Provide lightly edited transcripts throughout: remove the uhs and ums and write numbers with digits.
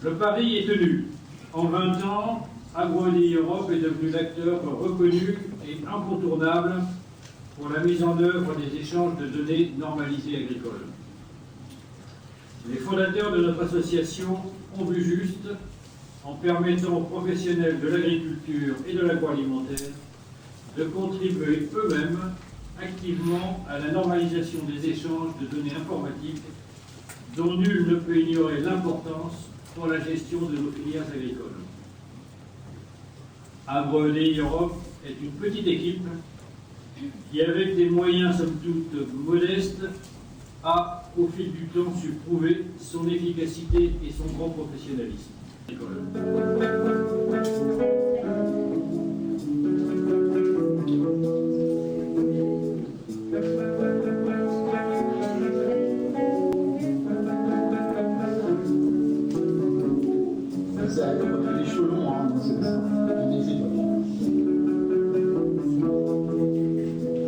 Le pari est tenu. En 20 ans, AgroEDI Europe est devenu l'acteur reconnu et incontournable pour la mise en œuvre des échanges de données normalisées agricoles. Les fondateurs de notre association ont vu juste en permettant aux professionnels de l'agriculture et de l'agroalimentaire de contribuer eux-mêmes activement à la normalisation des échanges de données informatiques dont nul ne peut ignorer l'importance pour la gestion de nos filières agricoles. AgroEDI Europe est une petite équipe qui, avec des moyens somme toute modestes, a, au fil du temps, su prouver son efficacité et son grand professionnalisme. Les cheveux longs, hein, c'est ça.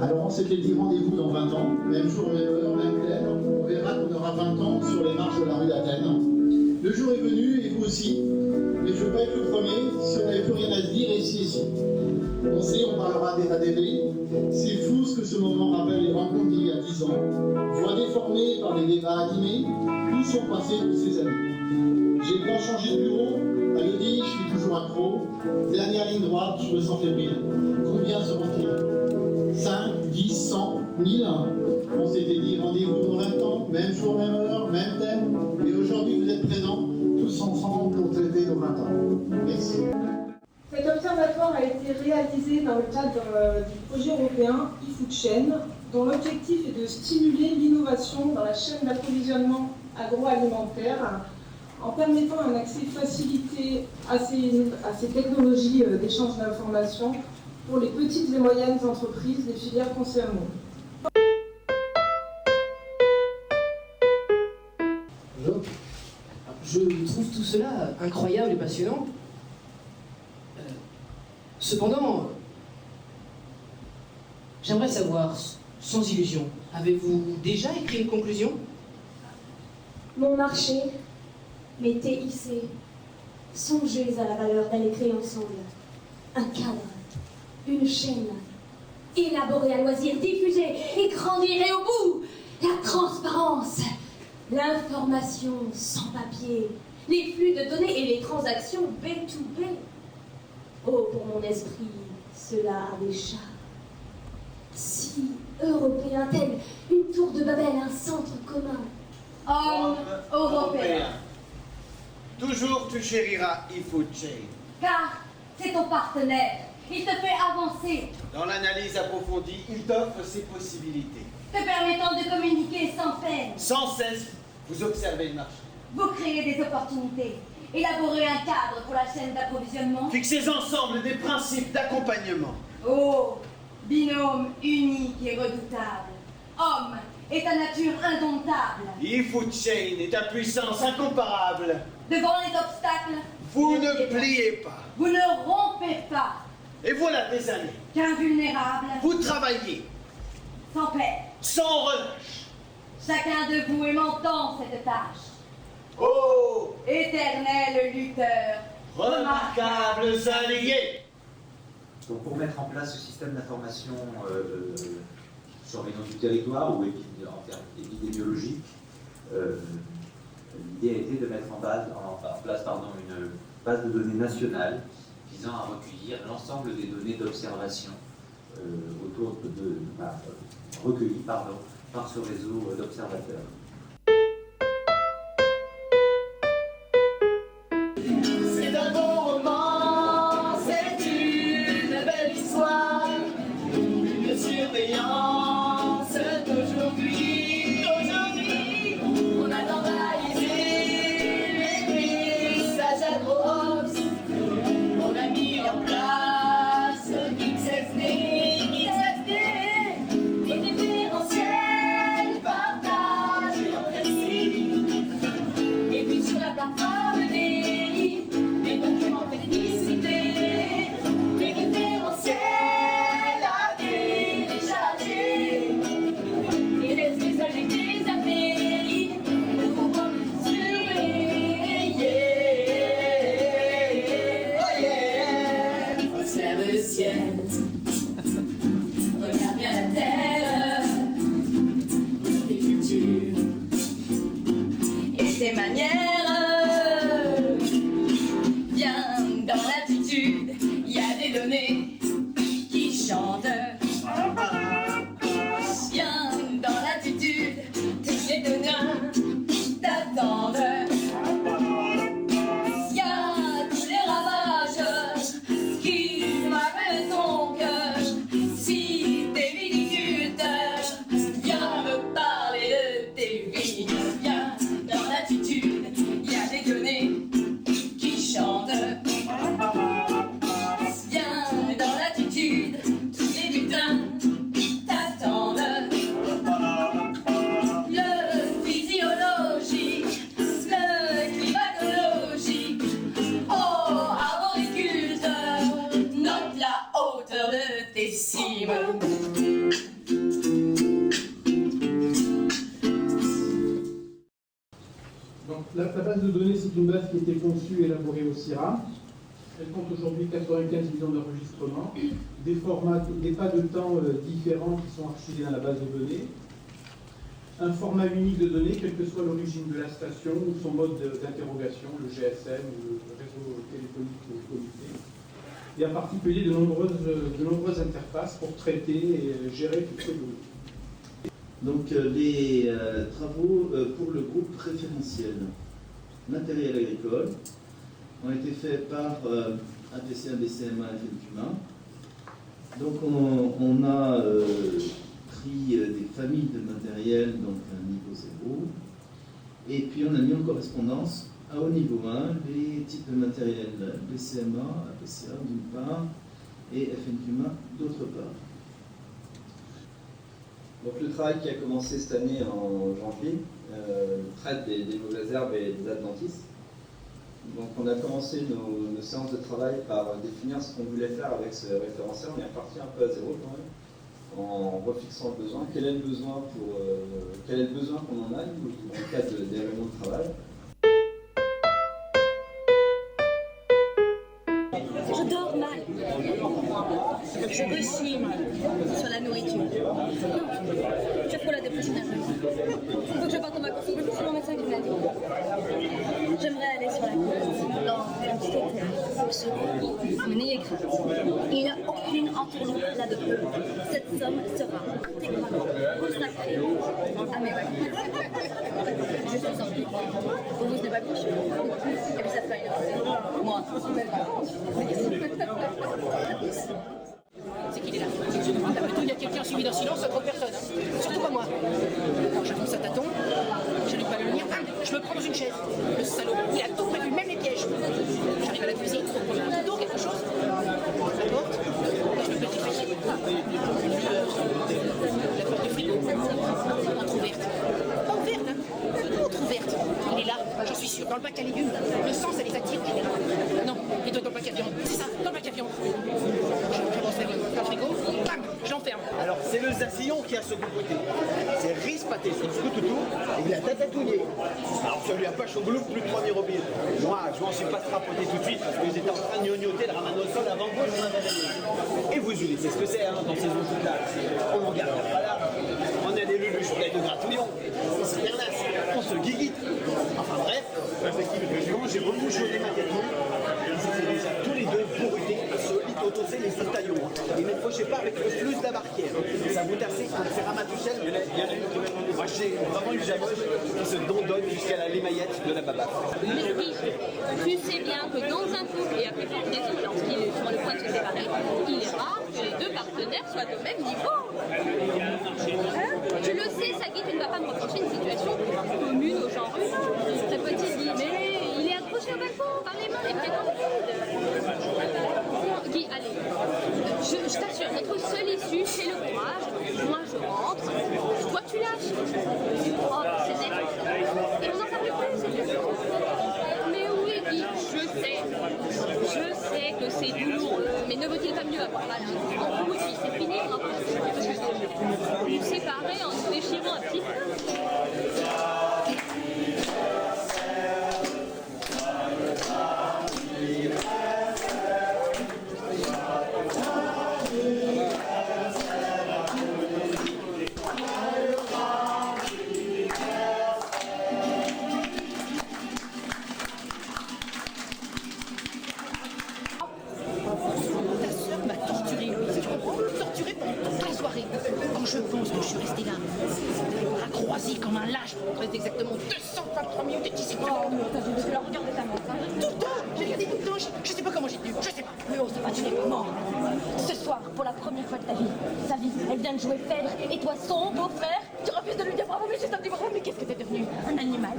Alors on s'était dit rendez-vous dans 20 ans, même jour, même heure, même thème. On verra qu'on aura 20 ans sur les marches de la rue d'Athènes. Le jour est venu, et vous aussi. Mais je ne veux pas être le premier si on n'avait plus rien à se dire ici. On sait, on parlera des ADV. C'est fou ce que ce moment rappelle les rencontres d'il y a 10 ans. Voix déformées par les débats animés, où sont passés tous ces années. J'ai grand changé de bureau, à l'EDI, je suis toujours accro. Dernière ligne droite, je me sens fébrile. Combien seront-ils? 5, 10, 100, 1000? On s'était dit rendez-vous dans 20 ans, même jour, même heure, même thème. Et aujourd'hui, vous êtes présents, tous ensemble pour traiter nos 20 ans. Merci. Cet observatoire a été réalisé dans le cadre du projet européen eFood Chain, dont l'objectif est de stimuler l'innovation dans la chaîne d'approvisionnement agroalimentaire en permettant un accès facilité à ces technologies d'échange d'informations pour les petites et moyennes entreprises des filières concernées. Bonjour. Je trouve tout cela incroyable et passionnant. Cependant, j'aimerais savoir, sans illusion, avez-vous déjà écrit une conclusion? Mon marché, mes TIC, songez à la valeur d'aller créer ensemble un cadre, une chaîne, élaborée à loisir, diffusée et grandir, et au bout, la transparence, l'information sans papier, les flux de données et les transactions B2B. Oh, pour mon esprit, cela a des chats. Si européen, tel une tour de Babel, un centre commun. Homme européen. Toujours tu chériras eFood Chain. Car c'est ton partenaire. Il te fait avancer. Dans l'analyse approfondie, il t'offre ses possibilités. Te permettant de communiquer sans peine. Sans cesse, vous observez le marché. Vous créez des opportunités. Élaborez un cadre pour la chaîne d'approvisionnement. Fixez ensemble des principes d'accompagnement. Oh, binôme unique et redoutable. Homme est ta nature indomptable. eFood Chain est ta puissance incomparable. Devant les obstacles, Vous ne pliez pas. vous ne rompez pas. Et voilà des années. Qu'invulnérable, Vous travaillez sans paix. sans relâche. Chacun de vous aimantant cette tâche. Oh, Éternel lutteur, remarquables alliés. Donc pour mettre en place ce système d'information surveillance du territoire ou en termes épidémiologiques, l'idée a été de mettre en place une base de données nationale visant à recueillir l'ensemble des données d'observation recueillies par ce réseau d'observateurs. C'est un bon roman, c'est une belle histoire de surveillance d'aujourd'hui. Aujourd'hui, on a normalisé les messages agro-ops. On a mis en place XSD, les référentiels, partage et précis. Et puis sur la plateforme des documents technicité, les référentiels à télécharger. base de données, c'est une base qui a été conçue et élaborée au CIRA. Elle compte aujourd'hui 95 millions d'enregistrements, des formats, des pas de temps différents qui sont archivés dans la base de données, un format unique de données, quelle que soit l'origine de la station ou son mode d'interrogation, le GSM ou le réseau téléphonique connecté, et en particulier de nombreuses interfaces pour traiter et gérer toutes ces données. Donc les travaux pour le groupe référentiel matériel agricole ont été faits par APC, ABCMA et FNCUMA. Donc on a pris des familles de matériel, donc un niveau 0, et puis on a mis en correspondance à haut niveau 1 les types de matériel BCMA, APCA d'une part, et FNCUMA d'autre part. Donc le travail qui a commencé cette année en janvier traite des mauvaises herbes et des adventices. Donc on a commencé nos séances de travail par définir ce qu'on voulait faire avec ce référentiel. On est reparti un peu à zéro quand même, en refixant le besoin. Quel est le besoin qu'on en a dans le cadre des réunions de travail. Je dors mal. Je rechigne sur la nourriture. J'ai trop la dépression nerveuse. Il faut que je parte en vacances. C'est mon médecin qui me l'a dit. J'aimerais aller sur la côte. Non, c'est mais n'ayez crainte. Il n'y a aucune entourloupe là-dedans. Cette somme sera intégralement consacrée à mes vacances. Je suis en plus. Pour vous, ce n'est pas grand-chose. Et puis ça fait une heure. Moi, c'est qu'il est là. Là, plutôt, il y a quelqu'un suivi d'un silence, autre personne. Hein. Surtout pas moi. Alors j'avance à tâtons, je n'ai pas le lire, je me prends dans une chaise. Le salaud, il a tout prévu, même les pièges. J'arrive à la cuisine, pour prendre un couteau, quelque chose. La porte, là je me pétrifie. La porte du frigo, entrouverte. Pas ouverte, hein. Entrouverte. Il est là, j'en suis sûr, dans le bac à légumes. Le sang, ça les attire. Non, il doit être dans le bac à viande. C'est ça, dans le bac à viande. J'avance le frigo, bam, j'enferme. Alors, c'est le Zazillon qui a ce goût côté. C'est riz pâté, c'est ce toutou, et il a tatatouillé. Alors, ça lui a pas changé plus de 3000 robines. Moi, je m'en suis pas strapoté tout de suite parce que j'étais en train de gnognoter le ramener au sol avant que je m'en réveillé. Et vous savez ce que c'est, hein, dans ces eaux-là. On ne regarde pas là. On a des luluches pleines de gratouillons. On se bernasse, on se guiguite. Enfin bref, effectivement, j'ai rebouchonné ma gâteau. Ils étaient déjà tous les deux bourrés, solides, autosés, les taillons. Et ne fauchez pas avec le plus de la barrière. Ça vous tassez, c'est Ramatouchel. Il y en a une qui m'a demandé. Moi, j'ai vraiment une jamoche qui se dondonne jusqu'à la lémaillette de la baba. Mais oui, tu sais bien que dans un couple, et après des autres, lorsqu'il est sur le point de se séparer, il est rare que les deux partenaires soient au même niveau. Hein? Je le sais, Sagui, tu ne vas pas me reprocher une situation commune au genre humain. Très petit dit, mais il est accroché au balcon par les mains et très dans le vide. Guy, allez, je t'assure, notre seule issue, c'est le courage. Moi, je rentre, toi, tu lâches. Oh, c'est net. Et on n'en parle plus, c'est tout. Mais oui, Guy, je sais que c'est douloureux, mais ne vaut-il pas mieux avoir mal en bout, puis c'est fini, on en parle plus. Nous séparer en se déchirant un petit peu. Je pense que je suis resté là, à croiser comme un lâche, très exactement 223 minutes et 17 secondes. Oh, mais t'as dû la regarder ta montre, hein. Tout le temps. J'ai regardé tout le temps. Je sais pas comment j'ai tenu. Je sais pas. Mais oh, ça va, tu n'es pas mort. Ce soir, pour la première fois de ta vie, elle vient de jouer Phèdre, et toi, son beau-frère, tu refuses de lui dire bravo, mais juste un petit bravo, mais qu'est-ce que t'es devenu? Un animal?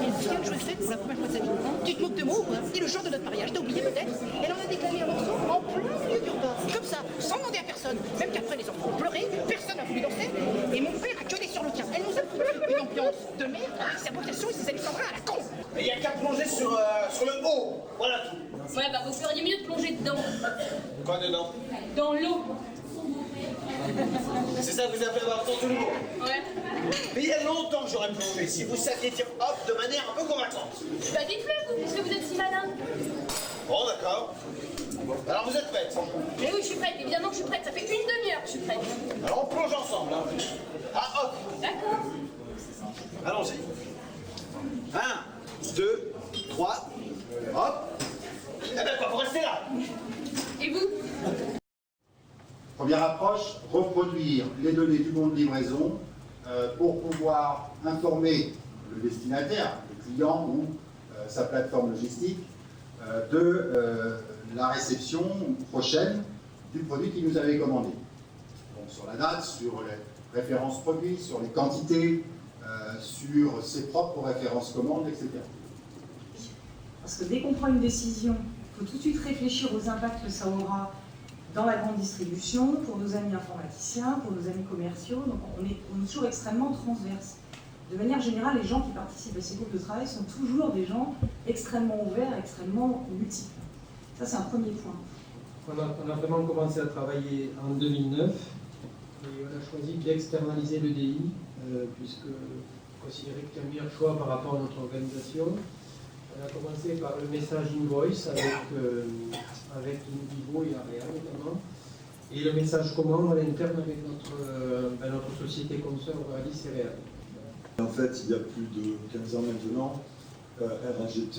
Elle vient de jouer Phèdre pour la première fois de sa vie. Tu te moques de moi ou quoi? C'est le jour de notre mariage, t'as oublié peut-être? Elle en a décalé un morceau en plein milieu du repas. Comme ça, sans demander à personne. Même qu'après les enfants ont pleuré, personne n'a voulu danser, et mon père a gueulé sur le tien. Elle nous a foutu une ambiance de merde, sa vocation et ses alexandrins à la con. Il n'y a qu'à plonger sur le haut. Voilà tout. Ouais, bah vous feriez mieux de plonger dedans. Quoi dedans? Dans l'eau. C'est ça vous a fait avoir tant tout nouveau. Ouais. Mais il y a longtemps que j'aurais plongé, si vous saviez dire hop de manière un peu convaincante. Bah dites-le, vous, puisque vous êtes si malin. Bon, d'accord. Alors vous êtes prête? Mais oui, je suis prête, évidemment que je suis prête. Ça fait une demi-heure que je suis prête. Alors on plonge ensemble. Hein. Ah, hop. D'accord. Allons-y. 1, 2, 3. Hop. Eh ben quoi, vous restez là. Et vous? Première approche, reproduire les données du bon de livraison pour pouvoir informer le destinataire, le client ou sa plateforme logistique de la réception prochaine du produit qu'il nous avait commandé. Donc sur la date, sur les références produits, sur les quantités, sur ses propres références commandes, etc. Parce que dès qu'on prend une décision, il faut tout de suite réfléchir aux impacts que ça aura dans la grande distribution, pour nos amis informaticiens, pour nos amis commerciaux. Donc on est toujours extrêmement transverse. De manière générale, les gens qui participent à ces groupes de travail sont toujours des gens extrêmement ouverts, extrêmement multiples. Ça, c'est un premier point. On a vraiment commencé à travailler en 2009 et on a choisi d'externaliser le DI puisque on considérait que c'était un meilleur choix par rapport à notre organisation. On a commencé par le message invoice avec Invivo et Area notamment, et le message commande à l'interne avec notre société consœur Alice et Real. En fait, il y a plus de 15 ans maintenant, RAGT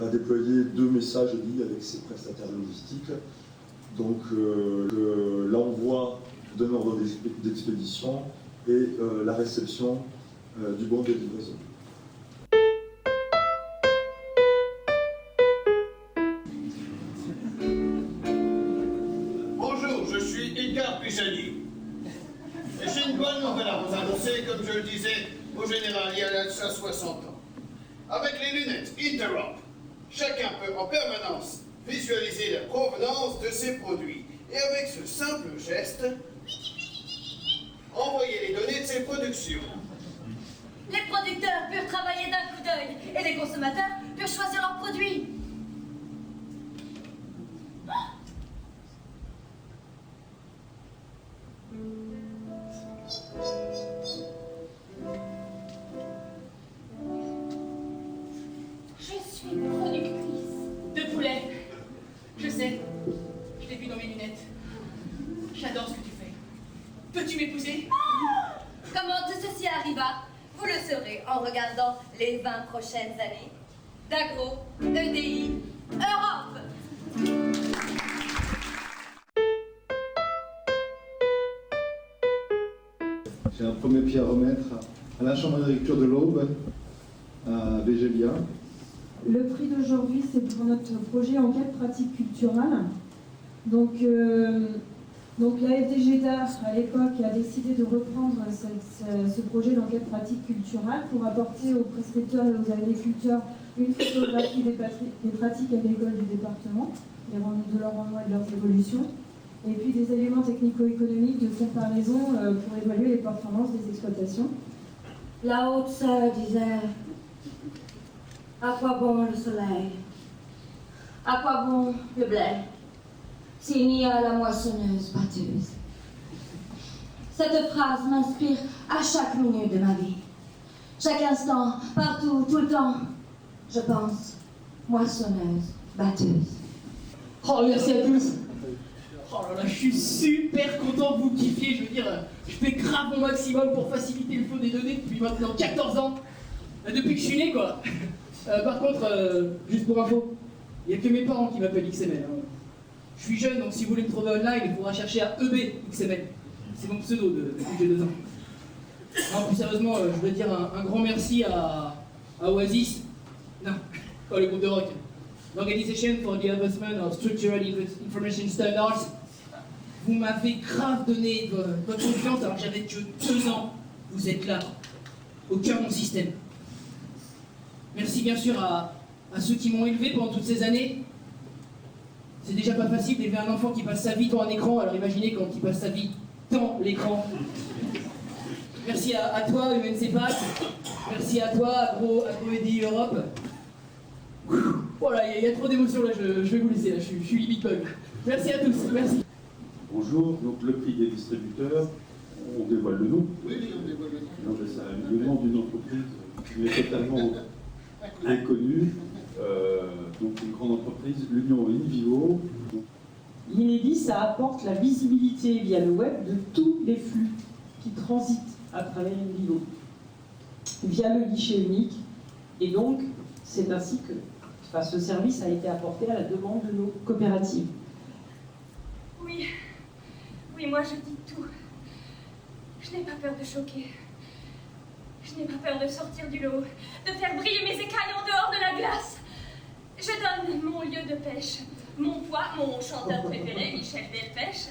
a déployé 2 messages DI avec ses prestataires logistiques. Donc l'envoi d'un ordre d'expédition et la réception du bon de livraison. Bonjour, je suis Edgar Pisani. Et j'ai une bonne nouvelle à vous annoncer, comme je le disais au général il y a 60 ans. Avec les lunettes Interop, chacun peut en permanence visualiser la provenance de ses produits. Et avec ce simple geste, envoyer les données de ses productions. Les producteurs purent travailler d'un coup d'œil et les consommateurs purent choisir leurs produits. Je suis productrice de poulet. Je sais, je l'ai vu dans mes lunettes. J'adore ce que tu fais. Peux-tu m'épouser? Comment tout ceci arriva? Vous le saurez en regardant les 20 prochaines années d'Agro, EDI, Europe. J'ai un premier pied à remettre à la Chambre d'agriculture de l'Aube, à Végélia. Le prix d'aujourd'hui, c'est pour notre projet enquête pratique culturelle. Donc la FDG d'Art, à l'époque, a décidé de reprendre ce projet d'enquête pratique culturelle pour apporter aux prescripteurs et aux agriculteurs une photographie des pratiques agricoles du département, de leur rendement et de leurs évolutions, et puis des éléments technico-économiques de comparaison pour évaluer les performances des exploitations. La haute sœur disait: à quoi bon le soleil? À quoi bon le blé s'il n'y a la moissonneuse batteuse? Cette phrase m'inspire à chaque minute de ma vie. Chaque instant, partout, tout le temps, je pense moissonneuse batteuse. Oh, merci à tous. Oh là là, je suis super content que vous kiffiez. Je veux dire, je fais grave mon maximum pour faciliter le flow des données depuis maintenant 14 ans. Depuis que je suis né, quoi. Par contre, juste pour info, il n'y a que mes parents qui m'appellent XML. Hein. Je suis jeune, donc si vous voulez me trouver online, il faudra chercher à EBXML. C'est mon pseudo depuis que j'ai 2 ans. Non, plus sérieusement, je voudrais dire un grand merci à Oasis. Non, pas le groupe de rock. L'Organisation for the Advancement of Structural Information Standards. Vous m'avez grave donné votre confiance alors que j'avais que 2 ans. Vous êtes là, au cœur de mon système. Merci bien sûr à ceux qui m'ont élevé pendant toutes ces années. C'est déjà pas facile d'élever un enfant qui passe sa vie devant un écran, alors imaginez quand il passe sa vie dans l'écran. Merci à toi, UNCPAC. Merci à toi, Agro-EDI Europe. Voilà, il y a trop d'émotions là, je vais vous laisser, là, je suis limite bug. Merci à tous, merci. Bonjour, donc le prix des distributeurs, on dévoile le nom. Oui, on dévoile le nom. Non, mais c'est le nom d'une entreprise qui est totalement inconnue. Donc une grande entreprise, l'Union InVivo. L'Inédit, ça apporte la visibilité via le web de tous les flux qui transitent à travers InVivo, via le guichet unique. Et donc, c'est ainsi que ce service a été apporté à la demande de nos coopératives. Oui, moi je dis tout. Je n'ai pas peur de choquer. Je n'ai pas peur de sortir du lot, de faire briller mes écailles en dehors de la glace. Je donne mon lieu de pêche, mon poids, mon chanteur préféré, Michel Delpech.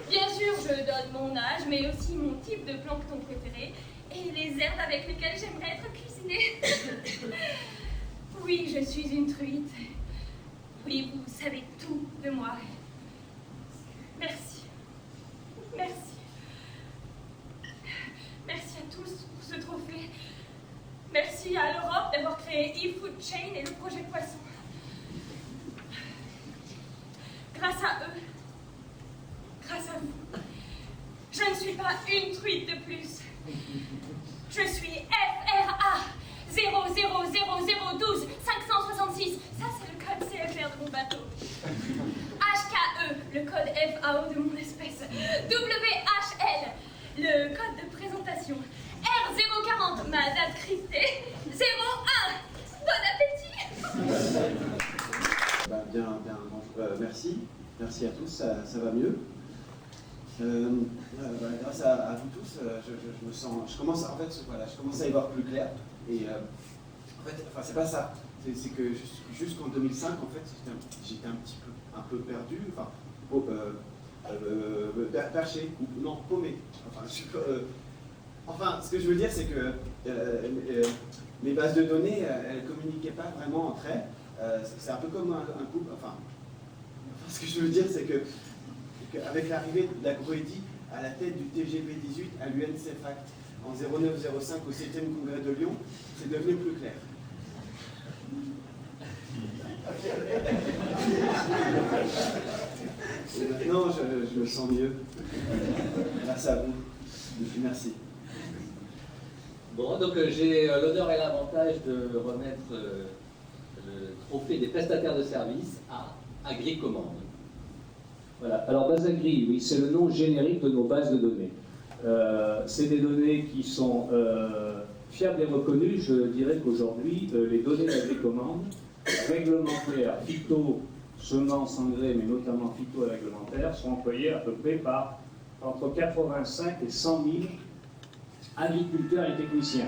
Bien sûr, je donne mon âge, mais aussi mon type de plancton préféré et les herbes avec lesquelles j'aimerais être cuisinée. Oui, je suis une truite. Oui, vous savez tout de moi. Merci. Merci. Merci à tous pour ce trophée. Merci à l'Europe d'avoir créé eFood Chain et le projet Poisson. Grâce à eux, grâce à vous, je ne suis pas une truite de plus. Je suis FRA 000012 566. Ça, c'est le code CFR de mon bateau. HKE, le code FAO de mon espèce. WHL, le code de présentation. R040, ma date cryptée. 01, bon appétit. Merci à tous, ça va mieux. Grâce à vous tous, je commence à y voir plus clair. Et c'est pas ça. C'est que jusqu'en 2005, en fait, j'étais un peu perdu, perché, non, paumé. Ce que je veux dire, c'est que mes bases de données, elles ne communiquaient pas vraiment entre elles. C'est un peu comme un couple. Ce que je veux dire, c'est qu'avec l'arrivée d'Agroeti à la tête du TGV 18 à l'UNCFACT en 0905 au 7e congrès de Lyon, c'est devenu plus clair. Et maintenant, je me sens mieux. Grâce à vous. Merci. Bon, donc j'ai l'honneur et l'avantage de remettre le trophée des prestataires de services à AgriCommande. Voilà, alors Basagri, oui, c'est le nom générique de nos bases de données. C'est des données qui sont fiables et reconnues. Je dirais qu'aujourd'hui, les données d'AgriCommande, réglementaires, phyto, semences, engrais, mais notamment phyto et réglementaires, sont employées à peu près par entre 85 et 100 000 agriculteurs et techniciens.